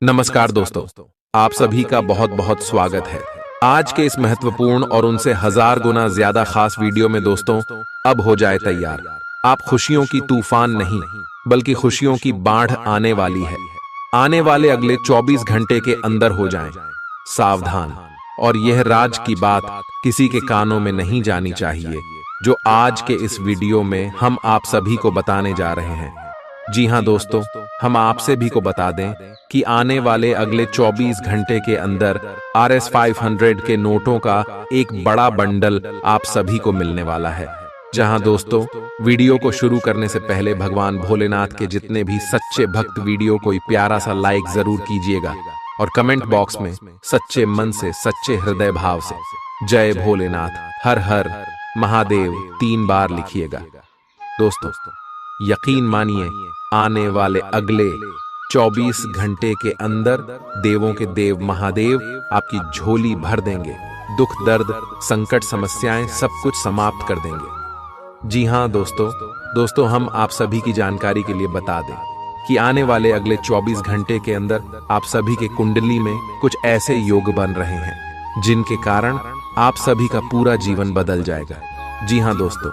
नमस्कार दोस्तों, आप सभी का बहुत बहुत स्वागत है। आज के इस महत्वपूर्ण और उनसे 1000 गुना ज्यादा खास वीडियो में दोस्तों, अब हो जाए तैयार। आप खुशियों की तूफान नहीं, बल्कि खुशियों की बाढ़ आने वाली है। आने वाले अगले 24 घंटे के अंदर हो जाएं सावधान। और यह राज की बात किसी के कानों में नहीं जानी चाहिए, जो आज के इस वीडियो में हम आप सभी को बताने जा रहे हैं। जी हां दोस्तों, हम आप सभी को बता दें कि आने वाले अगले 24 घंटे के अंदर RS 500 के नोटों का एक बड़ा बंडल आप सभी को मिलने वाला है। जहां दोस्तों, वीडियो को शुरू करने से पहले भगवान भोलेनाथ के जितने भी सच्चे भक्त वीडियो को प्यारा सा लाइक जरूर कीजिएगा और कमेंट बॉक्स में सच्चे मन से, सच्चे हृदय भाव से जय भोलेनाथ, हर हर महादेव 3 बार लिखिएगा। दोस्तों, यकीन मानिए, आने वाले अगले 24 घंटे के अंदर देवों के देव महादेव आपकी झोली भर देंगे। दुख, दर्द, संकट, समस्याएं सब कुछ समाप्त कर देंगे। जी हां दोस्तों, हम आप सभी की जानकारी के लिए बता दें कि आने वाले अगले 24 घंटे के अंदर आप सभी के कुंडली में कुछ ऐसे योग बन रहे हैं जिनके कारण आप सभी का पूरा जीवन बदल जाएगा। जी हां दोस्तों,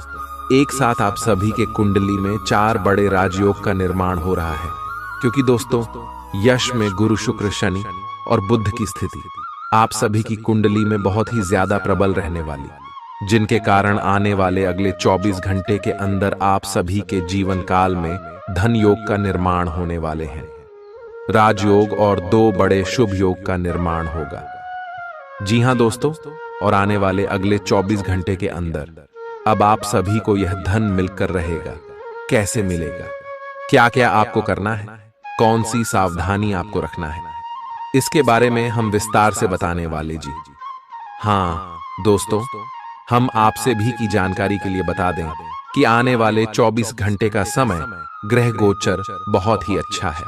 एक साथ आप सभी के कुंडली में 4 बड़े राजयोग का निर्माण हो रहा है, क्योंकि दोस्तों, यश में गुरु, शुक्र, शनि और बुध की स्थिति आप सभी की कुंडली में बहुत ही ज्यादा प्रबल रहने वाली, जिनके कारण आने वाले अगले 24 घंटे के अंदर आप सभी के जीवन काल में धन योग का निर्माण होने वाले हैं। राजयोग और 2 बड़े शुभ योग का निर्माण होगा। जी हां दोस्तों, और आने वाले अगले 24 घंटे के अंदर अब आप सभी को यह धन मिलकर रहेगा। कैसे मिलेगा, क्या क्या आपको करना है, कौन सी सावधानी आपको रखना है, इसके बारे में हम विस्तार से बताने वाले। जी हाँ दोस्तों, हम आपसे भी की जानकारी के लिए बता दें कि आने वाले 24 घंटे का समय ग्रह गोचर बहुत ही अच्छा है।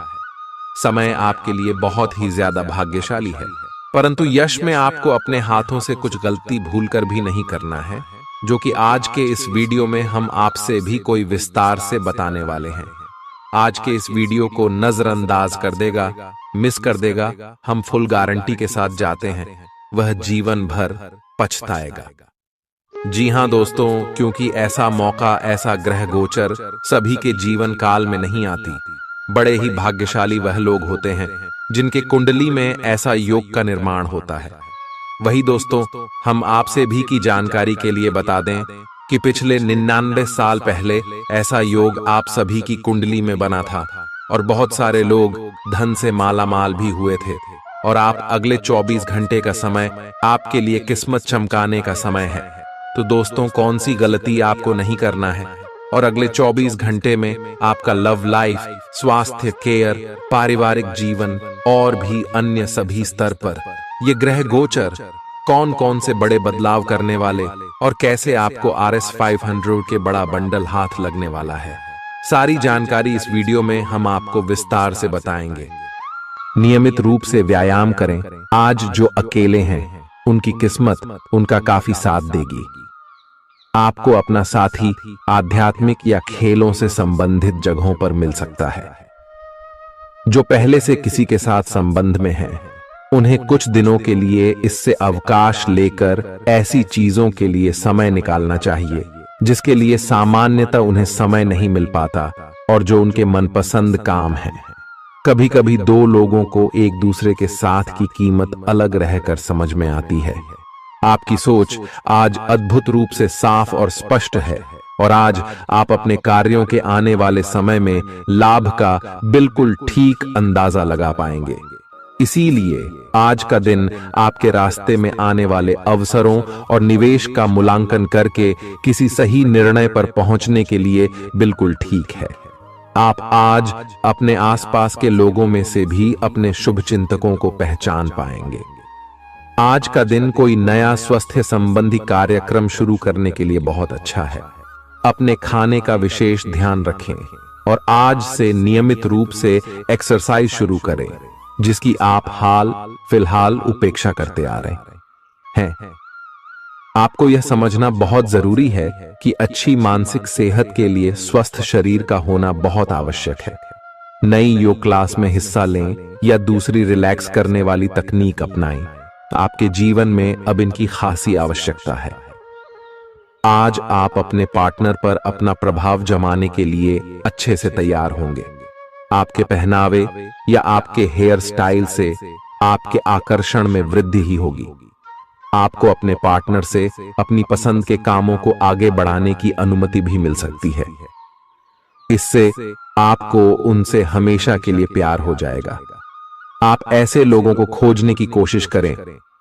समय आपके लिए बहुत ही ज्यादा भाग्यशाली है, परंतु यश में आपको अपने हाथों से कुछ गलती भूलकर भी नहीं करना है, जो कि आज के इस वीडियो में हम आपसे भी कोई विस्तार से बताने वाले हैं। आज के इस वीडियो को नजरअंदाज कर देगा, मिस कर देगा, हम फुल गारंटी के साथ जाते हैं, वह जीवन भर पछताएगा। जी हां दोस्तों, क्योंकि ऐसा मौका, ऐसा ग्रह गोचर सभी के जीवन काल में नहीं आती। बड़े ही भाग्यशाली वह लोग होते हैं जिनके कुंडली में ऐसा योग का निर्माण होता है। वही दोस्तों, हम आपसे भी की जानकारी के लिए बता दें कि पिछले 99 साल पहले ऐसा योग आप सभी की कुंडली में बना था और बहुत सारे लोग धन से मालामाल भी हुए थे। और आप अगले 24 घंटे का समय आपके लिए किस्मत चमकाने का समय है। तो दोस्तों, कौन सी गलती आपको नहीं करना है और अगले 24 घंटे में आपका लव लाइफ, स्वास्थ्य, केयर, पारिवारिक जीवन और भी अन्य सभी स्तर पर ये ग्रह गोचर कौन कौन से बड़े बदलाव करने वाले और कैसे आपको RS 500 के बड़ा बंडल हाथ लगने वाला है, सारी जानकारी इस वीडियो में हम आपको विस्तार से बताएंगे। नियमित रूप से व्यायाम करें। आज जो अकेले हैं उनकी किस्मत उनका काफी साथ देगी। आपको अपना साथी आध्यात्मिक या खेलों से संबंधित जगहों पर मिल सकता है। जो पहले से किसी के साथ संबंध में हैं, उन्हें कुछ दिनों के लिए इससे अवकाश लेकर ऐसी चीजों के लिए समय निकालना चाहिए जिसके लिए सामान्यतः उन्हें समय नहीं मिल पाता और जो उनके मनपसंद काम है। कभी कभी 2 लोगों को एक दूसरे के साथ की कीमत अलग रहकर समझ में आती है। आपकी सोच आज अद्भुत रूप से साफ और स्पष्ट है और आज आप अपने कार्यों के आने वाले समय में लाभ का बिल्कुल ठीक अंदाजा लगा पाएंगे। इसीलिए आज का दिन आपके रास्ते में आने वाले अवसरों और निवेश का मूल्यांकन करके किसी सही निर्णय पर पहुंचने के लिए बिल्कुल ठीक है। आप आज अपने आसपास के लोगों में से भी अपने शुभ चिंतकों को पहचान पाएंगे। आज का दिन कोई नया स्वास्थ्य संबंधी कार्यक्रम शुरू करने के लिए बहुत अच्छा है। अपने खाने का विशेष ध्यान रखें और आज से नियमित रूप से एक्सरसाइज शुरू करें, जिसकी आप हाल फिलहाल उपेक्षा करते आ रहे हैं। आपको यह समझना बहुत जरूरी है कि अच्छी मानसिक सेहत के लिए स्वस्थ शरीर का होना बहुत आवश्यक है। नई योग क्लास में हिस्सा लें या दूसरी रिलैक्स करने वाली तकनीक अपनाएं। आपके जीवन में अब इनकी खासी आवश्यकता है। आज आप अपने पार्टनर पर अपना प्रभाव जमाने के लिए अच्छे से तैयार होंगे। आपके पहनावे या आपके हेयर स्टाइल से आपके आकर्षण में वृद्धि ही होगी। आपको अपने पार्टनर से अपनी पसंद के कामों को आगे बढ़ाने की अनुमति भी मिल सकती है। इससे आपको उनसे हमेशा के लिए प्यार हो जाएगा। आप ऐसे लोगों को खोजने की कोशिश करें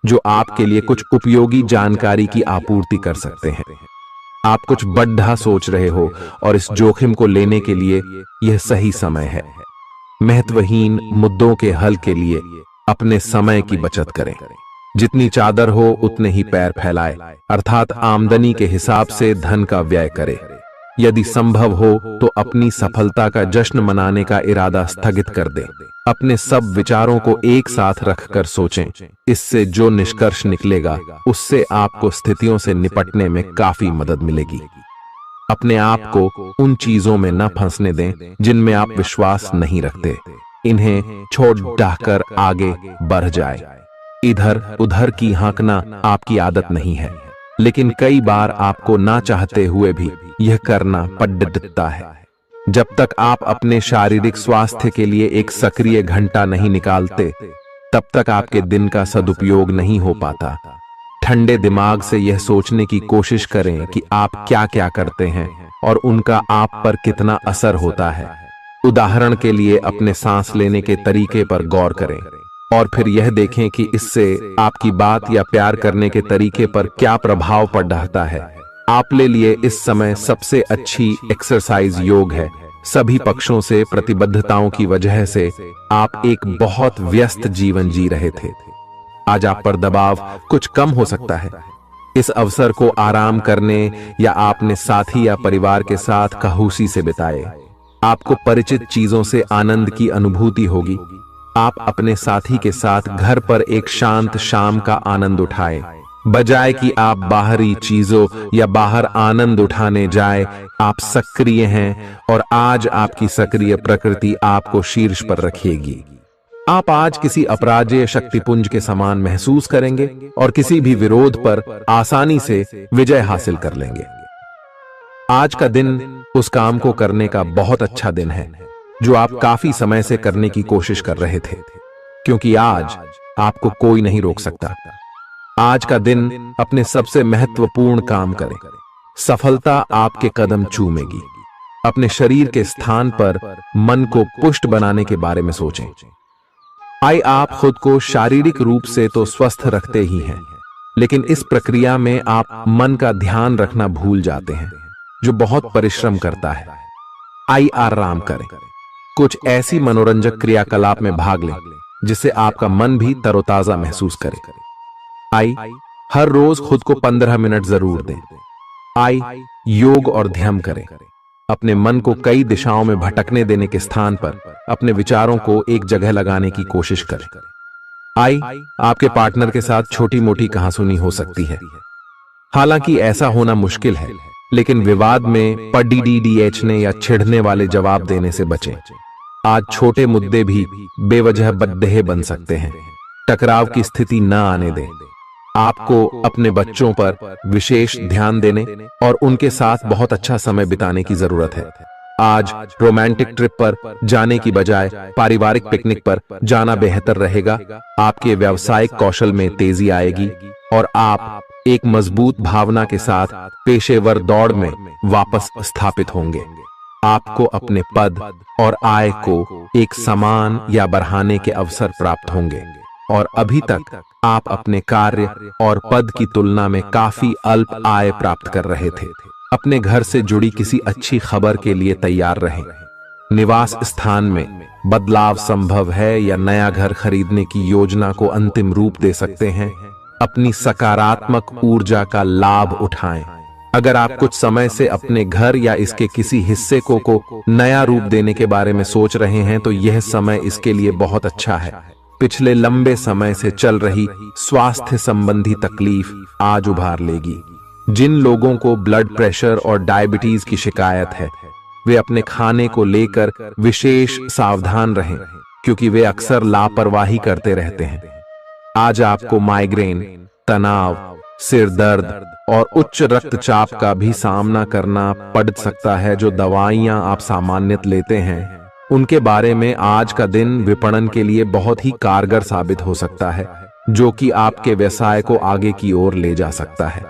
जो आपके लिए कुछ उपयोगी जानकारी की आपूर्ति कर सकते हैं। आप कुछ बड़ा सोच रहे हो और इस जोखिम को लेने के लिए यह सही समय है। महत्वहीन मुद्दों के हल के लिए अपने समय की बचत करें। जितनी चादर हो उतने ही पैर फैलाए, अर्थात आमदनी के हिसाब से धन का व्यय करें। यदि संभव हो तो अपनी सफलता का जश्न मनाने का इरादा स्थगित कर दें। अपने सब विचारों को एक साथ रखकर सोचें। इससे जो निष्कर्ष निकलेगा उससे आपको स्थितियों से निपटने में काफी मदद मिलेगी। अपने आप को उन चीजों में न फंसने दें जिनमें आप विश्वास नहीं रखते। इन्हें छोड़ डाहकर आगे बढ़ जाए। इधर उधर की हाँकना आपकी आदत नहीं है, लेकिन कई बार आपको ना चाहते हुए भी यह करना पड़ता है। जब तक आप अपने शारीरिक स्वास्थ्य के लिए एक सक्रिय घंटा नहीं निकालते, तब तक आपके दिन का सदुपयोग नहीं हो पाता। ठंडे दिमाग से यह सोचने की कोशिश करें कि आप क्या क्या करते हैं और उनका आप पर कितना असर होता है। उदाहरण के लिए अपने सांस लेने के तरीके पर गौर करें और फिर यह देखें कि इससे आपकी बात या प्यार करने के तरीके पर क्या प्रभाव पड़ रहा है। आप ले लिए इस समय सबसे अच्छी एक्सरसाइज योग है। सभी पक्षों से प्रतिबद्धताओं की वजह से आप एक बहुत व्यस्त जीवन जी रहे थे। आज आप पर दबाव कुछ कम हो सकता है। इस अवसर को आराम करने या अपने साथी या परिवार के साथ खहूसी से बिताए। आपको परिचित चीजों से आनंद की अनुभूति होगी। आप अपने साथी के साथ घर पर एक शांत शाम का आनंद उठाएं। बजाय कि आप बाहरी चीजों या बाहर आनंद उठाने जाए, आप सक्रिय हैं और आज आपकी सक्रिय प्रकृति आपको शीर्ष पर रखेगी। आप आज किसी अपराजेय शक्तिपुंज के समान महसूस करेंगे और किसी भी विरोध पर आसानी से विजय हासिल कर लेंगे। आज का दिन उस काम को करने का बहुत अच्छा दिन है जो आप काफी समय से करने की कोशिश कर रहे थे, क्योंकि आज आपको कोई नहीं रोक सकता। आज का दिन अपने सबसे महत्वपूर्ण काम करें। सफलता आपके कदम चूमेगी। अपने शरीर के स्थान पर मन को पुष्ट बनाने के बारे में सोचें। आप खुद को शारीरिक रूप से तो स्वस्थ रखते ही हैं, लेकिन इस प्रक्रिया में आप मन का ध्यान रखना भूल जाते हैं, जो बहुत परिश्रम करता है। आराम करें। कुछ ऐसी मनोरंजक क्रियाकलाप में भाग लें जिससे आपका मन भी तरोताजा महसूस करे। हर रोज खुद को 15 मिनट जरूर दें। योग और ध्यान करें। अपने मन को कई दिशाओं में भटकने देने के स्थान पर अपने विचारों को एक जगह लगाने की कोशिश करें। आपके पार्टनर के साथ छोटी मोटी कहासुनी हो सकती है। हालांकि ऐसा होना मुश्किल है, लेकिन विवाद में पढ़ने या छिड़ने वाले जवाब देने से बचें। आज छोटे मुद्दे भी बेवजह बद्देह बन सकते हैं। टकराव की स्थिति न आने दें। आपको अपने बच्चों पर विशेष ध्यान देने और उनके साथ बहुत अच्छा समय बिताने की जरूरत है। आज रोमांटिक ट्रिप पर जाने की बजाय पारिवारिक पिकनिक पर जाना बेहतर रहेगा। आपके व्यावसायिक कौशल में तेजी आएगी और आप एक मजबूत भावना के साथ पेशेवर दौड़ में वापस स्थापित होंगे। आपको अपने पद और आय को एक समान या बढ़ाने के अवसर प्राप्त होंगे और अभी तक आप अपने कार्य और पद की तुलना में काफी अल्प आय प्राप्त कर रहे थे। अपने घर से जुड़ी किसी अच्छी खबर के लिए तैयार रहें। निवास स्थान में बदलाव संभव है या नया घर खरीदने की योजना को अंतिम रूप दे सकते हैं। अपनी सकारात्मक ऊर्जा का लाभ उठाएं। अगर आप कुछ समय से अपने घर या इसके किसी हिस्से को नया रूप देने के बारे में सोच रहे हैं, तो यह समय इसके लिए बहुत अच्छा है। पिछले लंबे समय से चल रही स्वास्थ्य संबंधी तकलीफ आज उभार लेगी। जिन लोगों को ब्लड प्रेशर और डायबिटीज की शिकायत है, वे अपने खाने को लेकर विशेष सावधान रहें, क्योंकि वे अक्सर लापरवाही करते रहते हैं। आज आपको माइग्रेन, तनाव, सिर दर्द और उच्च रक्तचाप का भी सामना करना पड़ सकता है। जो दवाइयां आप सामान्यतः लेते हैं, उनके बारे में आज का दिन विपणन के लिए बहुत ही कारगर साबित हो सकता है, जो कि आपके व्यवसाय को आगे की ओर ले जा सकता है।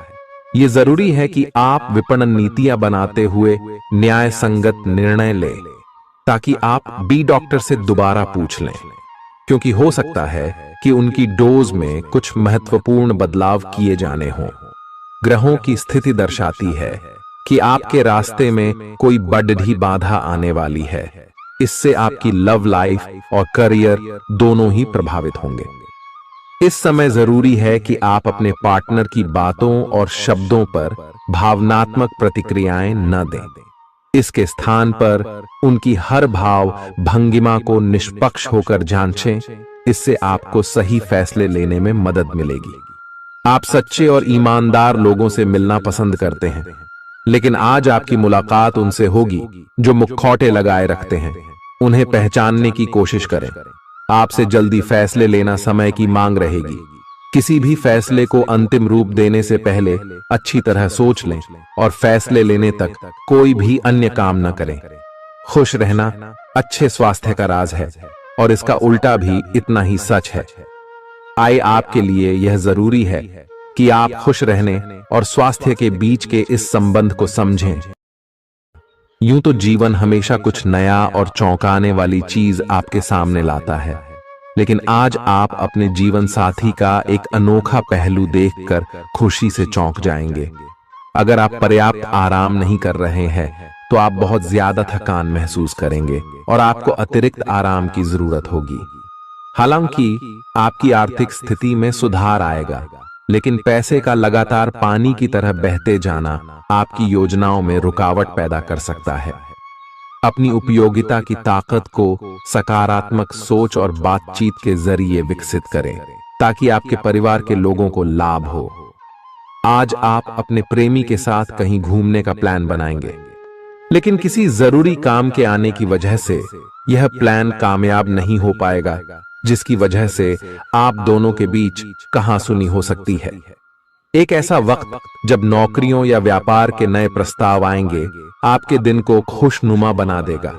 ये जरूरी है कि आप विपणन नीतियां बनाते हुए न्याय संगत निर्णय लें, ताकि आप बी डॉक्टर से दोबारा पूछ लें, क्योंकि हो सकता है कि उनकी डोज में कुछ महत्वपूर्ण बदलाव किए जाने हों। ग्रहों की स्थिति दर्शाती है कि आपके रास्ते में कोई बड़ी बाधा आने वाली है। इससे आपकी लव लाइफ और करियर दोनों ही प्रभावित होंगे। इस समय जरूरी है कि आप अपने पार्टनर की बातों और शब्दों पर भावनात्मक प्रतिक्रियाएं न दें। इसके स्थान पर उनकी हर भाव भंगिमा को निष्पक्ष होकर जांचें। इससे आपको सही फैसले लेने में मदद मिलेगी। आप सच्चे और ईमानदार लोगों से मिलना पसंद करते हैं, लेकिन आज आपकी मुलाकात उनसे होगी जो मुखौटे लगाए रखते हैं। उन्हें पहचानने की कोशिश करें। आपसे जल्दी फैसले लेना समय की मांग रहेगी। किसी भी फैसले को अंतिम रूप देने से पहले अच्छी तरह सोच लें और फैसले लेने तक कोई भी अन्य काम न करें। खुश रहना अच्छे स्वास्थ्य का राज है, और इसका उल्टा भी इतना ही सच है। आए आपके लिए यह जरूरी है कि आप खुश रहने और स्वास्थ्य के बीच के इस संबंध को समझें। यूं तो जीवन हमेशा कुछ नया और चौंकाने वाली चीज आपके सामने लाता है, लेकिन आज आप अपने जीवन साथी का एक अनोखा पहलू देखकर खुशी से चौंक जाएंगे। अगर आप पर्याप्त आराम नहीं कर रहे हैं, तो आप बहुत ज्यादा थकान महसूस करेंगे और आपको अतिरिक्त आराम की जरूरत होगी। हालांकि आपकी आर्थिक स्थिति में सुधार आएगा, लेकिन पैसे का लगातार पानी की तरह बहते जाना आपकी योजनाओं में रुकावट पैदा कर सकता है। अपनी उपयोगिता की ताकत को सकारात्मक सोच और बातचीत के जरिए विकसित करें, ताकि आपके परिवार के लोगों को लाभ हो। आज आप अपने प्रेमी के साथ कहीं घूमने का प्लान बनाएंगे, लेकिन किसी जरूरी काम के आने की वजह से यह प्लान कामयाब नहीं हो पाएगा, जिसकी वजह से आप दोनों के बीच कहासुनी हो सकती है। एक ऐसा वक्त जब नौकरियों या व्यापार के नए प्रस्ताव आएंगे, आपके दिन को खुशनुमा बना देगा।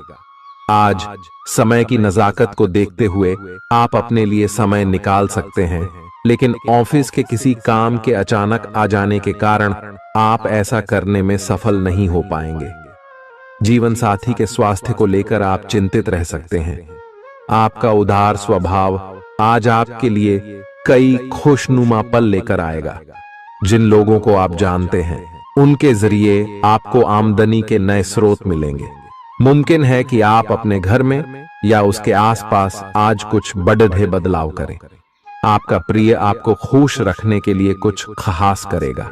आज समय की नजाकत को देखते हुए आप अपने लिए समय निकाल सकते हैं, लेकिन ऑफिस के किसी काम के अचानक आ जाने के कारण आप ऐसा करने में सफल नहीं हो पाएंगे। जीवन साथी के स्वास्थ्य को लेकर आप चिंतित रह सकते हैं। आपका उदार स्वभाव आज आपके लिए कई खुशनुमा पल लेकर आएगा। जिन लोगों को आप जानते हैं, उनके जरिए आपको आमदनी के नए स्रोत मिलेंगे। मुमकिन है कि आप अपने घर में या उसके आसपास आज कुछ बड़े बदलाव करें। आपका प्रिय आपको खुश रखने के लिए कुछ खास करेगा।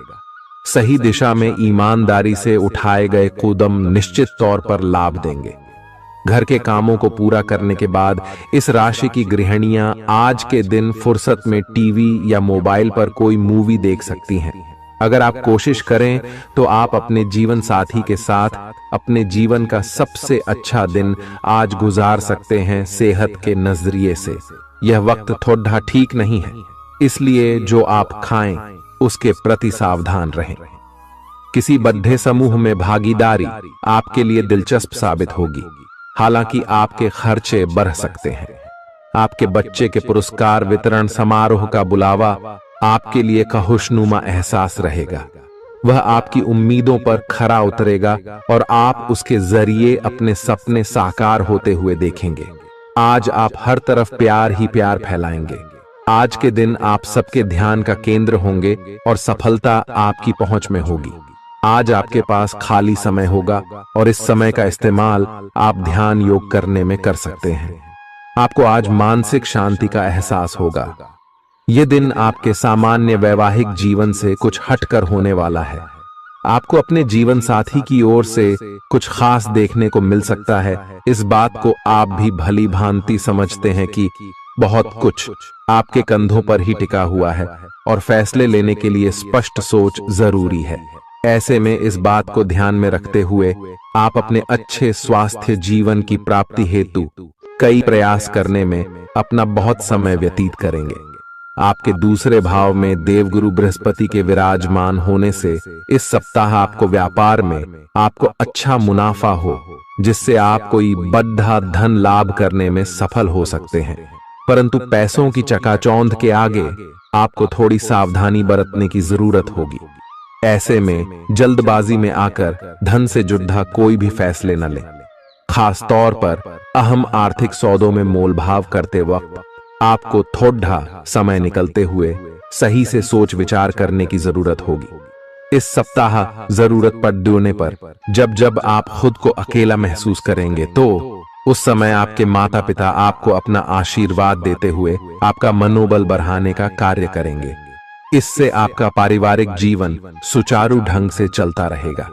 सही दिशा में ईमानदारी से उठाए गए कदम निश्चित तौर पर लाभ देंगे। घर के कामों को पूरा करने के बाद इस राशि की गृहिणियां आज के दिन फुर्सत में टीवी या मोबाइल पर कोई मूवी देख सकती हैं। अगर आप कोशिश करें तो आप अपने जीवन साथी के साथ अपने जीवन का सबसे अच्छा दिन आज गुजार सकते हैं। सेहत के नजरिए से यह वक्त थोड़ा ठीक नहीं है, इसलिए जो आप खाएं उसके प्रति सावधान रहें। किसी बद्ध समूह में भागीदारी आपके लिए दिलचस्प साबित होगी, हालांकि आपके खर्चे बढ़ सकते हैं। आपके बच्चे के पुरस्कार वितरण समारोह का बुलावा आपके लिए खुशनुमा एहसास रहेगा। वह आपकी उम्मीदों पर खरा उतरेगा और आप उसके जरिए अपने सपने साकार होते हुए देखेंगे। आज आप हर तरफ प्यार ही प्यार फैलाएंगे। आज के दिन आप सबके ध्यान का केंद्र होंगे और सफलता आपकी पहुंच में होगी। आज आपके पास खाली समय होगा और इस समय का इस्तेमाल आप ध्यान योग करने में कर सकते हैं। आपको आज मानसिक शांति का एहसास होगा। यह दिन आपके सामान्य वैवाहिक जीवन से कुछ हटकर होने वाला है। आपको अपने जीवन साथी की ओर से कुछ खास देखने को मिल सकता है। इस बात को आप भी भली भांति समझते हैं कि बहुत कुछ आपके कंधों पर ही टिका हुआ है और फैसले लेने के लिए स्पष्ट सोच जरूरी है। ऐसे में इस बात को ध्यान में रखते हुए आप अपने अच्छे स्वास्थ्य जीवन की प्राप्ति हेतु कई प्रयास करने में अपना बहुत समय व्यतीत करेंगे। आपके दूसरे भाव में देवगुरु बृहस्पति के विराजमान होने से इस सप्ताह आपको व्यापार में आपको अच्छा मुनाफा हो, जिससे आप कोई बड़ा धन लाभ करने में सफल हो सकते हैं। परंतु पैसों की चकाचौंध के आगे आपको थोड़ी सावधानी बरतने की जरूरत होगी। ऐसे में जल्दबाजी में आकर धन से जुड़ा कोई भी फैसले न लें। खास तौर पर अहम आर्थिक सौदों में मोलभाव करते वक्त आपको थोड़ा समय निकलते हुए सही से सोच विचार करने की जरूरत होगी। इस सप्ताह जरूरत पड़ने पर जब जब आप खुद को अकेला महसूस करेंगे तो उस समय आपके माता पिता आपको अपना आशीर्वाद देते हुए आपका मनोबल बढ़ाने का कार्य करेंगे। इससे आपका पारिवारिक जीवन सुचारू ढंग से चलता रहेगा।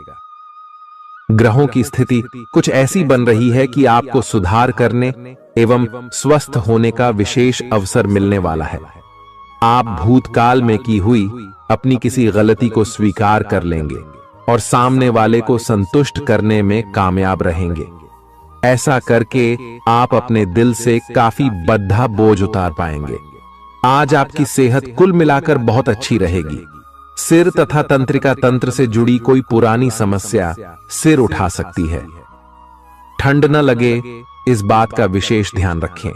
ग्रहों की स्थिति कुछ ऐसी बन रही है कि आपको सुधार करने एवं स्वस्थ होने का विशेष अवसर मिलने वाला है। आप भूतकाल में की हुई अपनी किसी गलती को स्वीकार कर लेंगे और सामने वाले को संतुष्ट करने में कामयाब रहेंगे। ऐसा करके आप अपने दिल से काफी बड़ा बोझ उतार पाएंगे। आज आपकी सेहत कुल मिलाकर बहुत अच्छी रहेगी। सिर तथा तंत्रिका तंत्र से जुड़ी कोई पुरानी समस्या सिर उठा सकती है। ठंड न लगे इस बात का विशेष ध्यान रखें,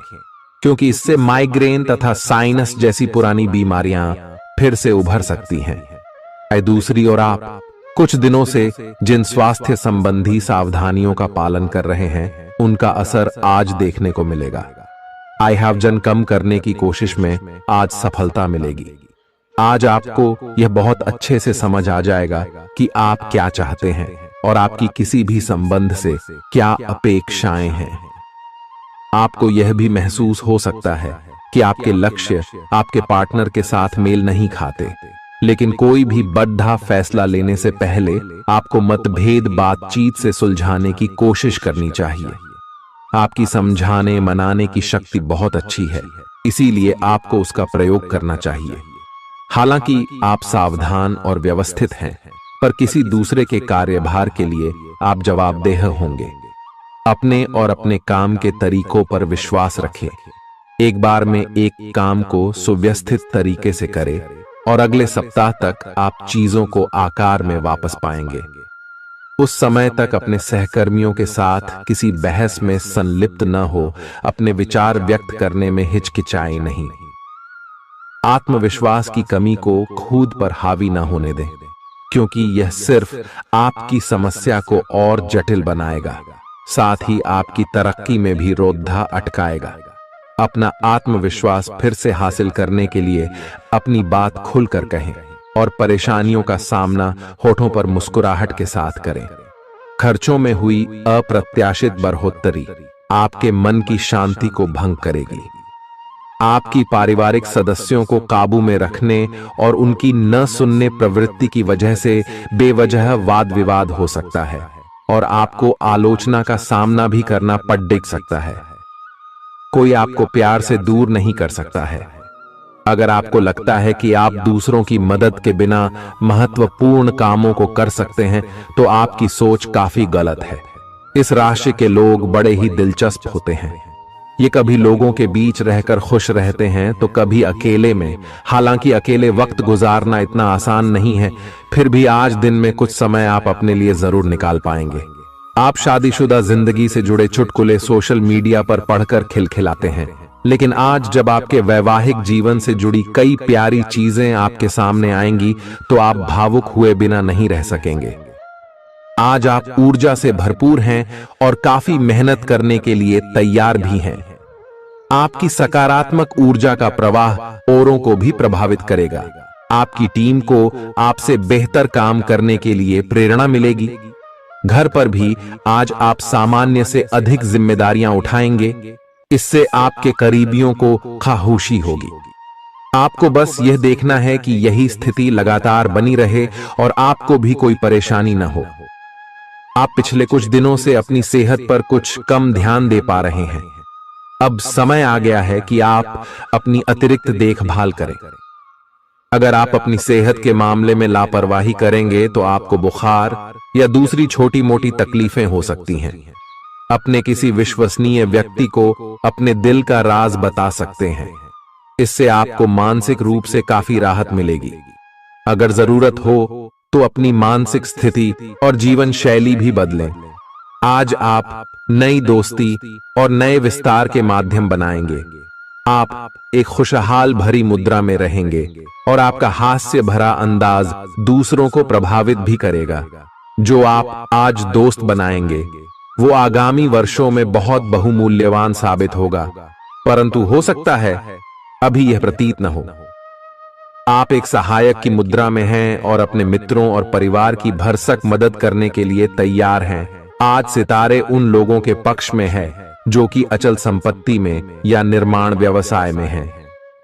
क्योंकि इससे माइग्रेन तथा साइनस जैसी पुरानी बीमारियां फिर से उभर सकती हैं। दूसरी ओर आप कुछ दिनों से जिन स्वास्थ्य संबंधी सावधानियों का पालन कर रहे हैं, उनका असर आज देखने को मिलेगा। आई वजन कम करने की कोशिश में आज सफलता मिलेगी। आज आपको यह बहुत अच्छे से समझ आ जाएगा कि आप क्या चाहते हैं और आपकी किसी भी संबंध से क्या अपेक्षाएं हैं। आपको यह भी महसूस हो सकता है कि आपके लक्ष्य आपके पार्टनर के साथ मेल नहीं खाते, लेकिन कोई भी बड़ा फैसला लेने से पहले आपको मतभेद बातचीत से सुलझाने की कोशिश करनी चाहिए। आपकी समझाने मनाने की शक्ति बहुत अच्छी है, इसीलिए आपको उसका प्रयोग करना चाहिए। हालांकि आप सावधान और व्यवस्थित हैं, पर किसी दूसरे के कार्यभार के लिए आप जवाबदेह होंगे। अपने और अपने काम के तरीकों पर विश्वास रखें। एक बार में एक काम को सुव्यवस्थित तरीके से करें और अगले सप्ताह तक आप चीजों को आकार में वापस पाएंगे। उस समय तक अपने सहकर्मियों के साथ किसी बहस में संलिप्त न हो, अपने विचार व्यक्त करने में हिचकिचाएं नहीं। आत्मविश्वास की कमी को खुद पर हावी न होने दें, क्योंकि यह सिर्फ आपकी समस्या को और जटिल बनाएगा, साथ ही आपकी तरक्की में भी रोधा अटकाएगा। अपना आत्मविश्वास फिर से हासिल करने के लिए अपनी बात खुलकर कहें और परेशानियों का सामना होठों पर मुस्कुराहट के साथ करें। खर्चों में हुई अप्रत्याशित बढ़ोतरी आपके मन की शांति को भंग करेगी। आपकी पारिवारिक सदस्यों को काबू में रखने और उनकी न सुनने प्रवृत्ति की वजह से बेवजह वाद विवाद हो सकता है और आपको आलोचना का सामना भी करना पड़ सकता है। कोई आपको प्यार से दूर नहीं कर सकता है। अगर आपको लगता है कि आप दूसरों की मदद के बिना महत्वपूर्ण कामों को कर सकते हैं, तो आपकी सोच काफी गलत है। इस राशि के लोग बड़े ही दिलचस्प होते हैं। ये कभी लोगों के बीच रहकर खुश रहते हैं तो कभी अकेले में। हालांकि अकेले वक्त गुजारना इतना आसान नहीं है, फिर भी आज दिन में कुछ समय आप अपने लिए जरूर निकाल पाएंगे। आप शादीशुदा जिंदगी से जुड़े चुटकुले सोशल मीडिया पर पढ़कर खिलखिलाते हैं, लेकिन आज जब आपके वैवाहिक जीवन से जुड़ी कई प्यारी चीजें आपके सामने आएंगी तो आप भावुक हुए बिना नहीं रह सकेंगे। आज आप ऊर्जा से भरपूर हैं और काफी मेहनत करने के लिए तैयार भी हैं। आपकी सकारात्मक ऊर्जा का प्रवाह औरों को भी प्रभावित करेगा। आपकी टीम को आपसे बेहतर काम करने के लिए प्रेरणा मिलेगी। घर पर भी आज आप सामान्य से अधिक जिम्मेदारियां उठाएंगे। इससे आपके करीबियों को खामोशी होगी। आपको बस यह देखना है कि यही स्थिति लगातार बनी रहे और आपको भी कोई परेशानी न हो। आप पिछले कुछ दिनों से अपनी सेहत पर कुछ कम ध्यान दे पा रहे हैं। अब समय आ गया है कि आप अपनी अतिरिक्त देखभाल करें। अगर आप अपनी सेहत के मामले में लापरवाही करेंगे तो आपको बुखार या दूसरी छोटी मोटी तकलीफें हो सकती हैं। अपने किसी विश्वसनीय व्यक्ति को अपने दिल का राज बता सकते हैं। इससे आपको मानसिक रूप से काफी राहत मिलेगी। अगर जरूरत हो तो अपनी मानसिक स्थिति और जीवन शैली भी बदलें। आज आप नई दोस्ती और नए विस्तार के माध्यम बनाएंगे। आप एक खुशहाल भरी मुद्रा में रहेंगे और आपका हास्य भरा अंदाज दूसरों को प्रभावित भी करेगा। जो आप आज दोस्त बनाएंगे वो आगामी वर्षों में बहुत बहुमूल्यवान साबित होगा, परंतु हो सकता है अभी यह प्रतीत न हो। आप एक सहायक की मुद्रा में हैं और अपने मित्रों और परिवार की भरसक मदद करने के लिए तैयार हैं। आज सितारे उन लोगों के पक्ष में है जो कि अचल संपत्ति में या निर्माण व्यवसाय में है।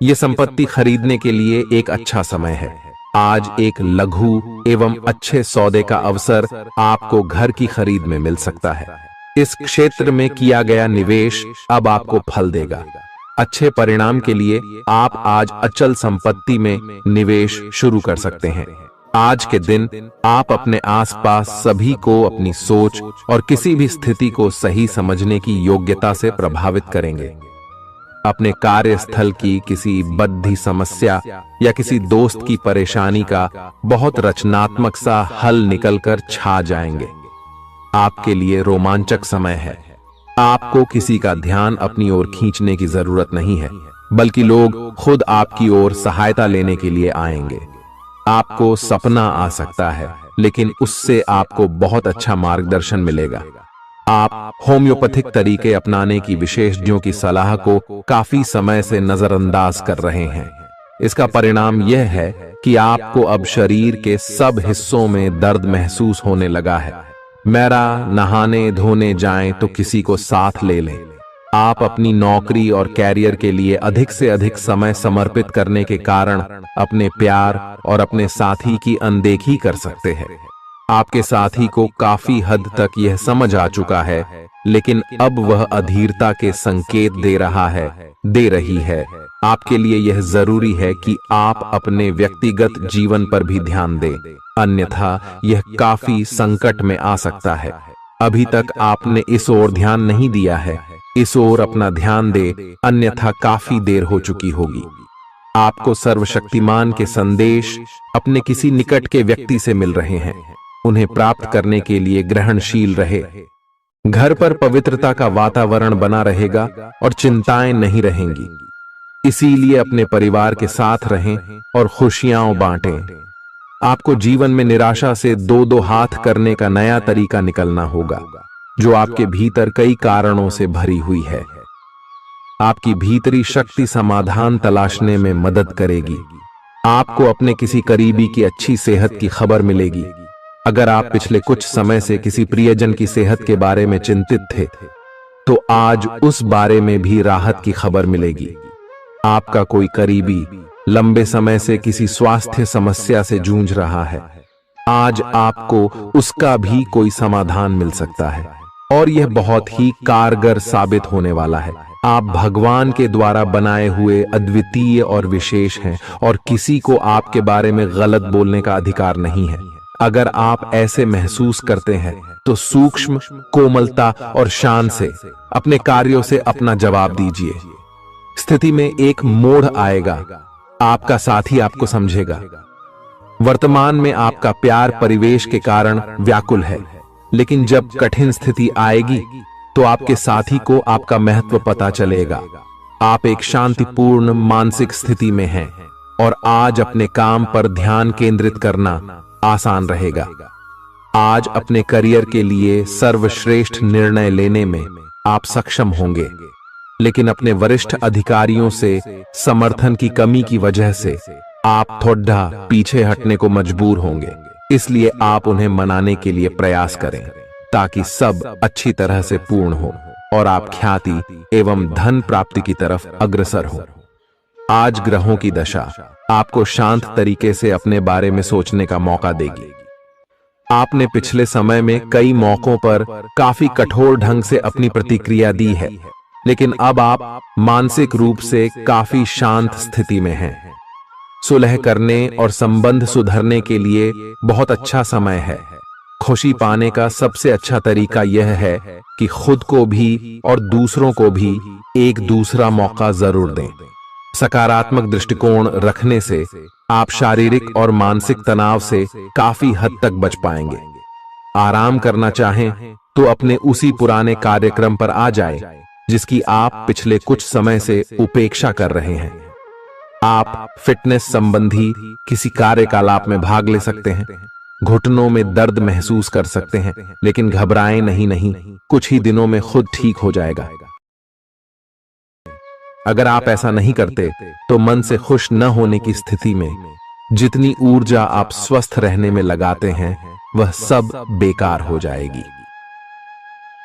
ये संपत्ति खरीदने के लिए एक अच्छा समय है। आज एक लघु एवं अच्छे सौदे का अवसर आपको घर की खरीद में मिल सकता है। इस क्षेत्र में किया गया निवेश अब आपको फल देगा। अच्छे परिणाम के लिए आप आज अचल संपत्ति में निवेश शुरू कर सकते हैं। आज के दिन आप अपने आसपास सभी को अपनी सोच और किसी भी स्थिति को सही समझने की योग्यता से प्रभावित करेंगे। अपने कार्यस्थल की किसी बद्धी समस्या या किसी दोस्त की परेशानी का बहुत रचनात्मक सा हल निकलकर छा जाएंगे। आपके लिए रोमांचक समय है। आपको किसी का ध्यान अपनी ओर खींचने की जरूरत नहीं है, बल्कि लोग खुद आपकी ओर सहायता लेने के लिए आएंगे। आपको सपना आ सकता है, लेकिन उससे आपको बहुत अच्छा मार्गदर्शन मिलेगा। आप होम्योपैथिक तरीके अपनाने की विशेषज्ञों की सलाह को काफी समय से नजरअंदाज कर रहे हैं। इसका परिणाम यह है कि आपको अब शरीर के सब हिस्सों में दर्द महसूस होने लगा है। मेरा नहाने धोने जाएं तो किसी को साथ ले लें। आप अपनी नौकरी और कैरियर के लिए अधिक से अधिक समय समर्पित करने के कारण अपने प्यार और अपने साथी की अनदेखी कर सकते हैं। आपके साथी को काफी हद तक यह समझ आ चुका है, लेकिन अब वह अधीरता के संकेत दे रही है। आपके लिए यह जरूरी है कि आप अपने व्यक्तिगत जीवन पर भी ध्यान दें, अन्यथा यह काफी संकट में आ सकता है। अभी तक आपने इस ओर ध्यान नहीं दिया है, इस ओर अपना ध्यान दे, अन्यथा काफी देर हो चुकी होगी। आपको सर्वशक्तिमान के संदेश अपने किसी निकट के व्यक्ति से मिल रहे हैं। उन्हें प्राप्त करने के लिए ग्रहणशील रहे। घर पर पवित्रता का वातावरण बना रहेगा और चिंताएं नहीं रहेंगी। इसीलिए अपने परिवार के साथ रहें और खुशियां बांटें। आपको जीवन में निराशा से दो हाथ करने का नया तरीका निकलना होगा, जो आपके भीतर कई कारणों से भरी हुई है। आपकी भीतरी शक्ति समाधान तलाशने में मदद करेगी। आपको अपने किसी करीबी की अच्छी सेहत की खबर मिलेगी। अगर आप पिछले कुछ समय से किसी प्रियजन की सेहत के बारे में चिंतित थे, तो आज उस बारे में भी राहत की खबर मिलेगी। आपका कोई करीबी लंबे समय से किसी स्वास्थ्य समस्या से जूझ रहा है, आज आपको उसका भी कोई समाधान मिल सकता है और यह बहुत ही कारगर साबित होने वाला है। आप भगवान के द्वारा बनाए हुए अद्वितीय और विशेष हैं और किसी को आपके बारे में गलत बोलने का अधिकार नहीं है। अगर आप ऐसे महसूस करते हैं तो सूक्ष्म, कोमलता और शान से अपने कार्यों से अपना जवाब दीजिए। स्थिति में एक मोड़ आएगा, आपका साथी आपको समझेगा। वर्तमान में आपका प्यार परिवेश के कारण व्याकुल है, लेकिन जब कठिन स्थिति आएगी तो आपके साथी को आपका महत्व पता चलेगा। आप एक शांतिपूर्ण मानसिक स्थिति में हैं और आज अपने काम पर ध्यान केंद्रित करना आसान रहेगा। आज अपने करियर के लिए सर्वश्रेष्ठ निर्णय लेने में आप सक्षम होंगे, लेकिन अपने वरिष्ठ अधिकारियों से समर्थन की कमी की वजह से आप थोड़ा पीछे हटने को मजबूर होंगे। इसलिए आप उन्हें मनाने के लिए प्रयास करें ताकि सब अच्छी तरह से पूर्ण हो और आप ख्याति एवं धन प्राप्ति की तरफ अग्रसर हो। आज ग्रहों की दशा आपको शांत तरीके से अपने बारे में सोचने का मौका देगी। आपने पिछले समय में कई मौकों पर काफी कठोर ढंग से अपनी प्रतिक्रिया दी है, लेकिन अब आप मानसिक रूप से काफी शांत स्थिति में हैं। सुलह करने और संबंध सुधरने के लिए बहुत अच्छा समय है। खुशी पाने का सबसे अच्छा तरीका यह है कि खुद को भी और दूसरों को भी एक दूसरा मौका जरूर दें। सकारात्मक दृष्टिकोण रखने से आप शारीरिक और मानसिक तनाव से काफी हद तक बच पाएंगे। आराम करना चाहें तो अपने उसी पुराने कार्यक्रम पर आ जाए जिसकी आप पिछले कुछ समय से उपेक्षा कर रहे हैं। आप फिटनेस संबंधी किसी कार्यकलाप में भाग ले सकते हैं। घुटनों में दर्द महसूस कर सकते हैं, लेकिन घबराएं नहीं, कुछ ही दिनों में खुद ठीक हो जाएगा। अगर आप ऐसा नहीं करते तो मन से खुश न होने की स्थिति में जितनी ऊर्जा आप स्वस्थ रहने में लगाते हैं वह सब बेकार हो जाएगी।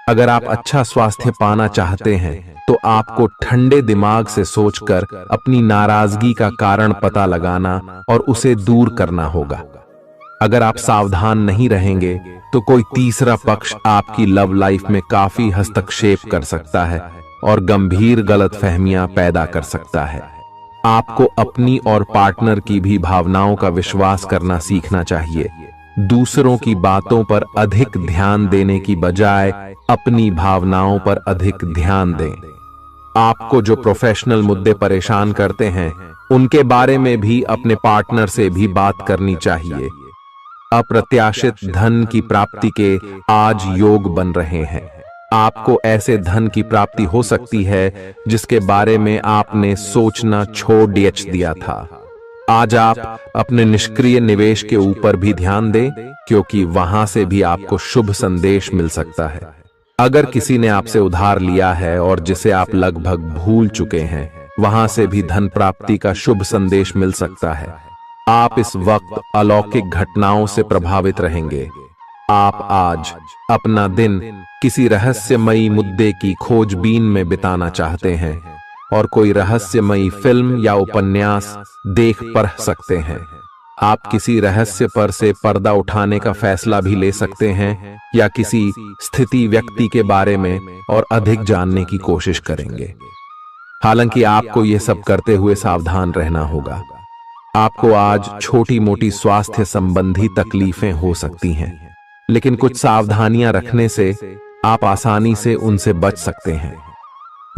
अगर आप अच्छा स्वास्थ्य पाना चाहते हैं तो आपको ठंडे दिमाग से सोचकर अपनी नाराजगी का कारण पता लगाना और उसे दूर करना होगा। अगर आप सावधान नहीं रहेंगे तो कोई तीसरा पक्ष आपकी लव लाइफ में काफी हस्तक्षेप कर सकता है और गंभीर गलतफहमियां पैदा कर सकता है। आपको अपनी और पार्टनर की भी भावनाओं का विश्वास करना सीखना चाहिए। दूसरों की बातों पर अधिक ध्यान देने की बजाय अपनी भावनाओं पर अधिक ध्यान दें। आपको जो प्रोफेशनल मुद्दे परेशान करते हैं उनके बारे में भी अपने पार्टनर से भी बात करनी चाहिए। अप्रत्याशित धन की प्राप्ति के आज योग बन रहे हैं। आपको ऐसे धन की प्राप्ति हो सकती है जिसके बारे में आपने सोचना छोड़ दिया था। आज आप अपने निष्क्रिय निवेश के ऊपर भी ध्यान दें, क्योंकि वहां से भी आपको शुभ संदेश मिल सकता है। अगर किसी ने आपसे उधार लिया है और जिसे आप लगभग भूल चुके हैं, वहां से भी धन प्राप्ति का शुभ संदेश मिल सकता है। आप इस वक्त अलौकिक घटनाओं से प्रभावित रहेंगे। आप आज अपना दिन किसी रहस्यमयी मुद्दे की खोजबीन में बिताना चाहते हैं और कोई रहस्यमयी फिल्म या उपन्यास देख पढ़ सकते हैं। आप किसी रहस्य पर से पर्दा उठाने का फैसला भी ले सकते हैं या किसी स्थिति व्यक्ति के बारे में और अधिक जानने की कोशिश करेंगे। हालांकि आपको यह सब करते हुए सावधान रहना होगा। आपको आज छोटी मोटी स्वास्थ्य संबंधी तकलीफें हो सकती हैं, लेकिन कुछ सावधानियां रखने से आप आसानी से उनसे बच सकते हैं।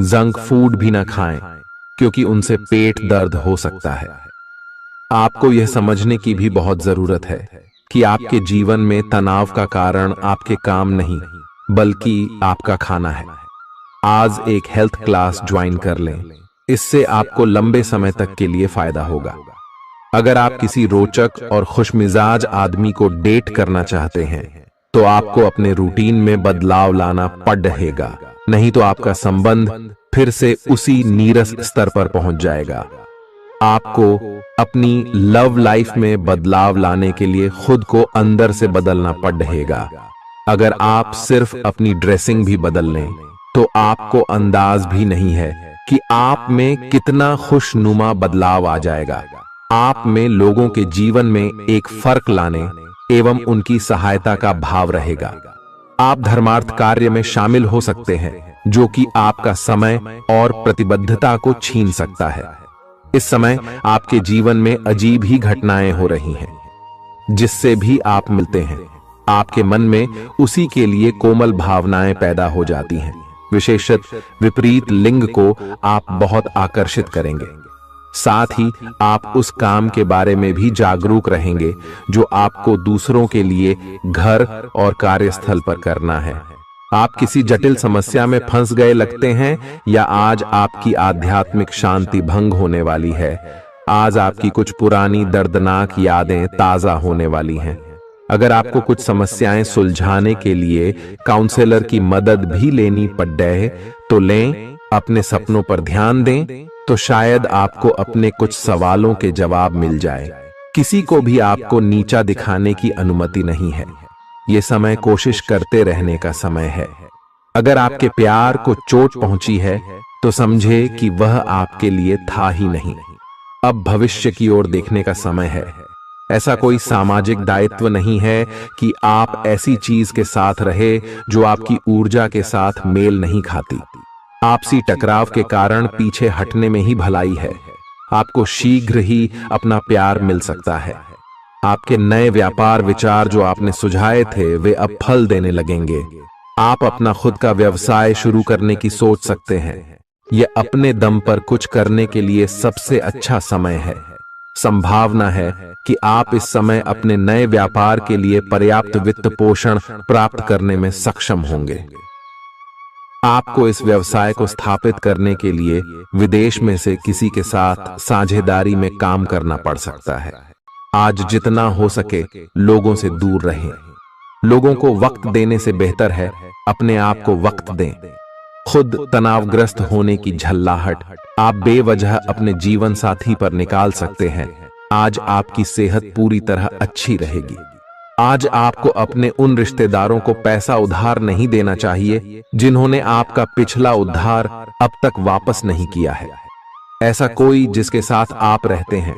जंक फूड भी ना खाएं, क्योंकि उनसे पेट दर्द हो सकता है। आपको यह समझने की भी बहुत जरूरत है कि आपके जीवन में तनाव का कारण आपके काम नहीं, बल्कि आपका खाना है। आज एक हेल्थ क्लास ज्वाइन कर लें, इससे आपको लंबे समय तक के लिए फायदा होगा। अगर आप किसी रोचक और खुशमिजाज आदमी को डेट करना चाहते हैं तो आपको अपने रूटीन में बदलाव लाना पड़ेगा, नहीं तो आपका संबंध फिर से उसी नीरस स्तर पर पहुंच जाएगा। आपको अपनी लव लाइफ में बदलाव लाने के लिए खुद को अंदर से बदलना पड़ेगा। अगर आप सिर्फ अपनी ड्रेसिंग भी बदल लें तो आपको अंदाज भी नहीं है कि आप में कितना खुशनुमा बदलाव आ जाएगा। आप में लोगों के जीवन में एक फर्क लाने एवं उनकी सहायता का भाव रहेगा। आप धर्मार्थ कार्य में शामिल हो सकते हैं, जो कि आपका समय और प्रतिबद्धता को छीन सकता है। इस समय आपके जीवन में अजीब ही घटनाएं हो रही हैं। जिससे भी आप मिलते हैं, आपके मन में उसी के लिए कोमल भावनाएं पैदा हो जाती हैं। विशेषतः विपरीत लिंग को आप बहुत आकर्षित करेंगे। साथ ही आप उस काम के बारे में भी जागरूक रहेंगे जो आपको दूसरों के लिए घर और कार्यस्थल पर करना है। आप किसी जटिल समस्या में फंस गए लगते हैं, या आज आपकी आध्यात्मिक शांति भंग होने वाली है। आज आपकी कुछ पुरानी दर्दनाक यादें ताजा होने वाली हैं। अगर आपको कुछ समस्याएं सुलझाने के लिए काउंसलर की मदद भी लेनी पड़े तो लें। अपने सपनों पर ध्यान दें तो शायद आपको अपने कुछ सवालों के जवाब मिल जाए। किसी को भी आपको नीचा दिखाने की अनुमति नहीं है। यह समय कोशिश करते रहने का समय है। अगर आपके प्यार को चोट पहुंची है तो समझे कि वह आपके लिए था ही नहीं। अब भविष्य की ओर देखने का समय है। ऐसा कोई सामाजिक दायित्व नहीं है कि आप ऐसी चीज के साथ रहे जो आपकी ऊर्जा के साथ मेल नहीं खाती। आपसी टकराव के कारण पीछे हटने में ही भलाई है। आपको शीघ्र ही अपना प्यार मिल सकता है। आपके नए व्यापार विचार जो आपने सुझाए थे वे अब फल देने लगेंगे। आप अपना खुद का व्यवसाय शुरू करने की सोच सकते हैं। यह अपने दम पर कुछ करने के लिए सबसे अच्छा समय है। संभावना है कि आप इस समय अपने नए व्यापार के लिए पर्याप्त वित्त पोषण प्राप्त करने में सक्षम होंगे। आपको इस व्यवसाय को स्थापित करने के लिए विदेश में से किसी के साथ साझेदारी में काम करना पड़ सकता है। आज जितना हो सके लोगों से दूर रहें। लोगों को वक्त देने से बेहतर है अपने आप को वक्त दें। खुद तनावग्रस्त होने की झल्लाहट आप बेवजह अपने जीवन साथी पर निकाल सकते हैं। आज आपकी सेहत पूरी तरह अच्छी रहेगी। आज आपको अपने उन रिश्तेदारों को पैसा उधार नहीं देना चाहिए जिन्होंने आपका पिछला उधार अब तक वापस नहीं किया है। ऐसा कोई जिसके साथ आप रहते हैं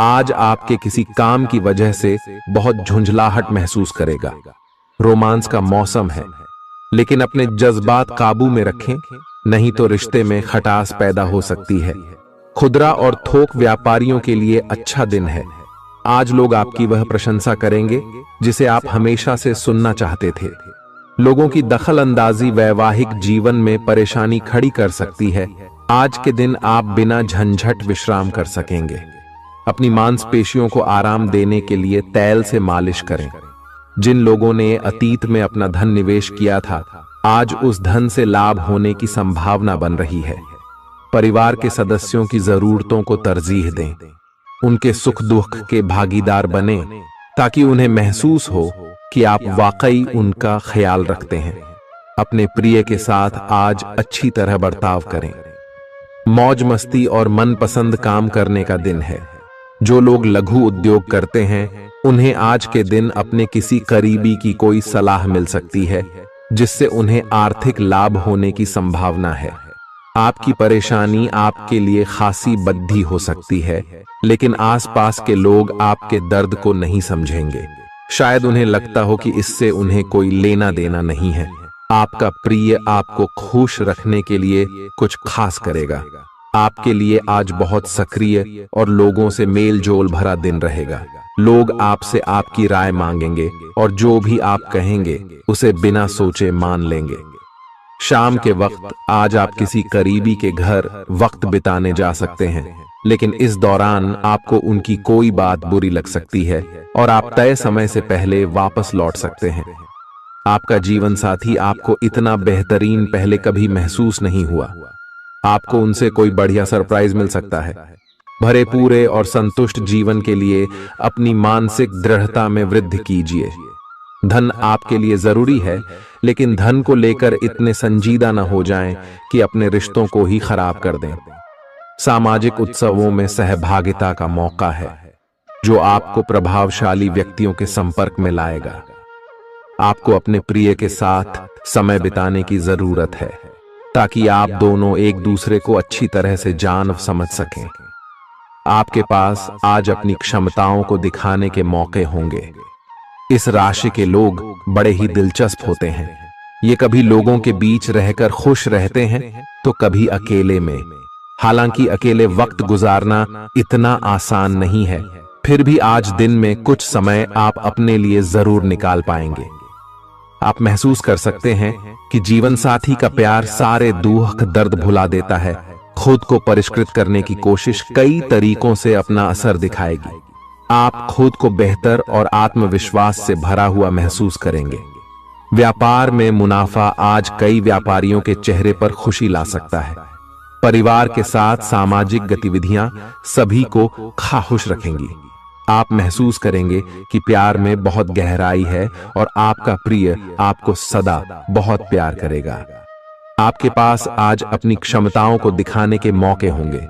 आज आपके किसी काम की वजह से बहुत झुंझलाहट महसूस करेगा। रोमांस का मौसम है, लेकिन अपने जज्बात काबू में रखें, नहीं तो रिश्ते में खटास पैदा हो सकती है। खुदरा और थोक व्यापारियों के लिए अच्छा दिन है। आज लोग आपकी वह प्रशंसा करेंगे जिसे आप हमेशा से सुनना चाहते थे। लोगों की दखल अंदाजी वैवाहिक जीवन में परेशानी खड़ी कर सकती है। आज के दिन आप बिना झंझट विश्राम कर सकेंगे। अपनी मांसपेशियों को आराम देने के लिए तेल से मालिश करें। जिन लोगों ने अतीत में अपना धन निवेश किया था आज उस धन से लाभ होने की संभावना बन रही है। परिवार के सदस्यों की जरूरतों को तरजीह दें। उनके सुख दुख के भागीदार बने ताकि उन्हें महसूस हो कि आप वाकई उनका ख्याल रखते हैं। अपने प्रिय के साथ आज अच्छी तरह बर्ताव करें। मौज मस्ती और मनपसंद काम करने का दिन है। जो लोग लघु उद्योग करते हैं उन्हें आज के दिन अपने किसी करीबी की कोई सलाह मिल सकती है जिससे उन्हें आर्थिक लाभ होने की संभावना है। आपकी परेशानी आपके लिए खासी बद्धी हो सकती है, लेकिन आसपास के लोग आपके दर्द को नहीं समझेंगे। शायद उन्हें लगता हो कि इससे उन्हें कोई लेना देना नहीं है। आपका प्रिय आपको खुश रखने के लिए कुछ खास करेगा। आपके लिए आज बहुत सक्रिय और लोगों से मेल जोल भरा दिन रहेगा। लोग आपसे आपकी राय मांगेंगे और जो भी आप कहेंगे उसे बिना सोचे मान लेंगे। शाम के वक्त आज आप किसी करीबी के घर वक्त बिताने जा सकते हैं, लेकिन इस दौरान आपको उनकी कोई बात बुरी लग सकती है और आप तय समय से पहले वापस लौट सकते हैं। आपका जीवन साथी आपको इतना बेहतरीन पहले कभी महसूस नहीं हुआ। आपको उनसे कोई बढ़िया सरप्राइज मिल सकता है। भरे पूरे और संतुष्ट जीवन के लिए अपनी मानसिक दृढ़ता में वृद्धि कीजिए। धन आपके लिए जरूरी है, लेकिन धन को लेकर इतने संजीदा न हो जाएं कि अपने रिश्तों को ही खराब कर दें। सामाजिक उत्सवों में सहभागिता का मौका है जो आपको प्रभावशाली व्यक्तियों के संपर्क में लाएगा। आपको अपने प्रिय के साथ समय बिताने की जरूरत है ताकि आप दोनों एक दूसरे को अच्छी तरह से जान समझ सकें। आपके पास आज अपनी क्षमताओं को दिखाने के मौके होंगे। इस राशि के लोग बड़े ही दिलचस्प होते हैं। ये कभी लोगों के बीच रहकर खुश रहते हैं तो कभी अकेले में। हालांकि अकेले वक्त गुजारना इतना आसान नहीं है, फिर भी आज दिन में कुछ समय आप अपने लिए जरूर निकाल पाएंगे। आप महसूस कर सकते हैं कि जीवन साथी का प्यार सारे दुख दर्द भुला देता है। खुद को परिष्कृत करने की कोशिश कई तरीकों से अपना असर दिखाएगी। आप खुद को बेहतर और आत्मविश्वास से भरा हुआ महसूस करेंगे। व्यापार में मुनाफा आज कई व्यापारियों के चेहरे पर खुशी ला सकता है। परिवार के साथ सामाजिक गतिविधियां सभी को खुश रखेंगी। आप महसूस करेंगे कि प्यार में बहुत गहराई है और आपका प्रिय आपको सदा बहुत प्यार करेगा। आपके पास आज अपनी क्षमताओं को दिखाने के मौके होंगे।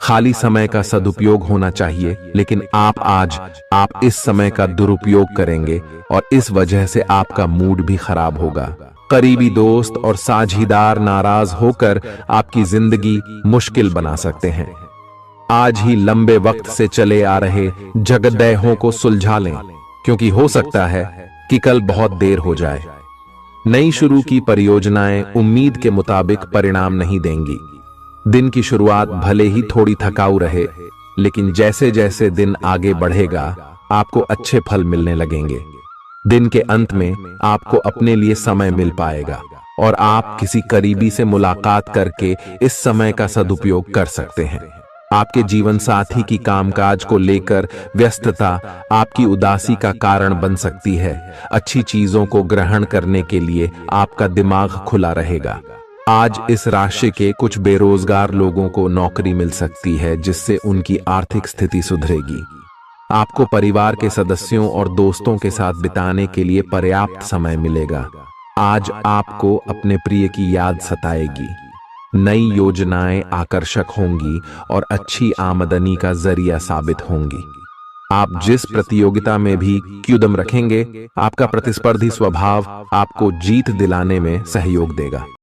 खाली समय का सदुपयोग होना चाहिए, लेकिन आप इस समय का दुरुपयोग करेंगे और इस वजह से आपका मूड भी खराब होगा। करीबी दोस्त और साझीदार नाराज होकर आपकी जिंदगी मुश्किल बना सकते हैं। आज ही लंबे वक्त से चले आ रहे झगड़ों को सुलझा लें, क्योंकि हो सकता है कि कल बहुत देर हो जाए। नई शुरू की परियोजनाएं उम्मीद के मुताबिक परिणाम नहीं देंगी। दिन की शुरुआत भले ही थोड़ी थकाऊ रहे, लेकिन जैसे जैसे दिन आगे बढ़ेगा आपको अच्छे फल मिलने लगेंगे। दिन के अंत में आपको अपने लिए समय मिल पाएगा और आप किसी करीबी से मुलाकात करके इस समय का सदुपयोग कर सकते हैं। आपके जीवन साथी की कामकाज को लेकर व्यस्तता आपकी उदासी का कारण बन सकती है। अच्छी चीजों को ग्रहण करने के लिए आपका दिमाग खुला रहेगा। आज इस राशि के कुछ बेरोजगार लोगों को नौकरी मिल सकती है, जिससे उनकी आर्थिक स्थिति सुधरेगी। आपको परिवार के सदस्यों और दोस्तों के साथ बिताने के लिए पर्याप्त समय मिलेगा। आज आपको अपने प्रिय की याद सताएगी। नई योजनाएं आकर्षक होंगी और अच्छी आमदनी का जरिया साबित होंगी। आप जिस प्रतियोगिता में भी कदम रखेंगे, आपका प्रतिस्पर्धी स्वभाव आपको जीत दिलाने में सहयोग देगा।